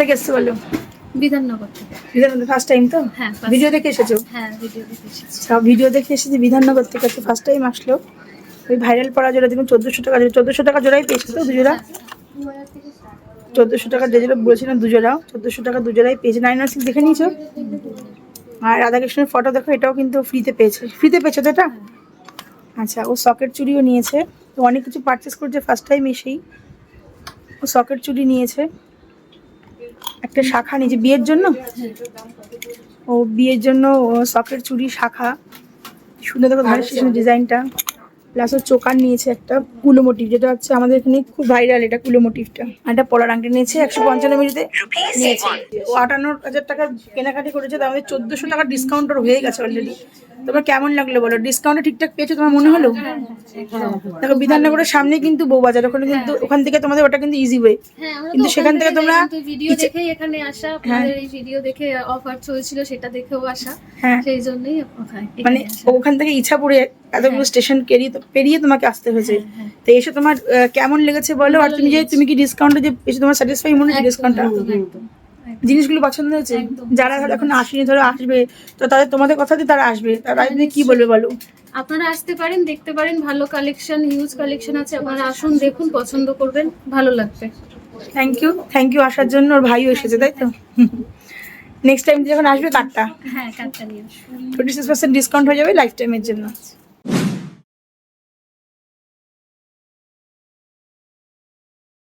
থেকে এসছো বলো? বিধাননগর থেকে। বিধাননগর ফার্স্ট টাইম তো? হ্যাঁ, ভিডিও দেখে এসেছো? হ্যাঁ, ভিডিও দেখে এসেছি। সব ভিডিও দেখে এসেছি। বিধাননগর থেকে তো ফার্স্ট টাইম আসলো। ওই ভাইরাল পড়া জোড়া দেখুন 1400 টাকা জোড়াই পেয়েছে তো দুজোড়া। 1400 টাকা যে জোড়া বলেছিলাম দুজোড়া, 1400 টাকা দুজোড়াই পেয়েছে। 916 দেখে নিয়েছো? আর রাধাকৃষ্ণের ফটো দেখো, এটাও কিন্তু ফ্রিতে পেয়েছো তো এটা? আচ্ছা, ও সকেট চুড়িও নিয়েছে। তো অনেক কিছু পারচেস করেছে ফার্স্ট টাইম এসেই। ও সকেট চুড়ি নিয়েছে, একটা শাখা নিয়েছে বিয়ের জন্য। ও বিয়ের জন্য সকেট চুড়ি শাখা সুন্দর দেখো ধারের শেষের ডিজাইনটা। প্লাস ও চোকার নিয়েছে একটা কুলো মোটিভ, যেটা হচ্ছে আমাদের এখানে খুব ভাইরাল, এটা কুলো মোটিভটা। আর একটা পলার আংটি নিয়েছে 155 মিলিতে নিয়েছে। ও 58,000 টাকার কেনাকাটি করেছে, তার মধ্যে 1400 টাকার ডিসকাউন্ট হয়ে গেছে অলরেডি। তোমার কেমন লাগলো বলো? ডিসকাউন্টে ঠিকঠাক পেয়েছো তোমার মনে হলো? দেখো বিধাননগরের সামনে কিন্তু বউবাজার, ওখানে কিন্তু ওখান থেকে তোমাদের ওটা কিন্তু ইজি ওয়ে, কিন্তু সেখান থেকে তোমরা ভিডিও দেখেই এখানে আসা, আপনাদের এই ভিডিও দেখে অফার চলছিল সেটা দেখেও আসা, সেই জন্যই মানে ওখান থেকে ইছাপুরে এতগুলো স্টেশন পেরিয়ে তোমাকে আসতে হয়েছে। তো এসে তোমার কেমন লেগেছে বলো? আর তুমি কি ডিসকাউন্টে যে এসে তোমার স্যাটিসফাই মনে হচ্ছে? ডিসকাউন্টটা জিনিসগুলো পছন্দ হয়েছে? যারা ধরো এখন আসেনি, ধরো আসবে, তো তাদের তোমাদের কথা দিয়ে তারা আসবে, তারা কি বলবে বলো? আপনারা আসতে পারেন, দেখতে পারেন, ভালো কালেকশন, হিউজ কালেকশন আছে, আপনারা আসুন, দেখুন, পছন্দ করবেন, ভালো লাগবে। থ্যাংক ইউ আসার জন্য। ওর ভাইও এসেছে তাই তো? নেক্সট টাইম যখন আসবে কার্ডটা, হ্যাঁ, কার্ডটা নিয়ে আসুন। 26% ডিসকাউন্ট হয়ে যাবে লাইফ টাইমের জন্য।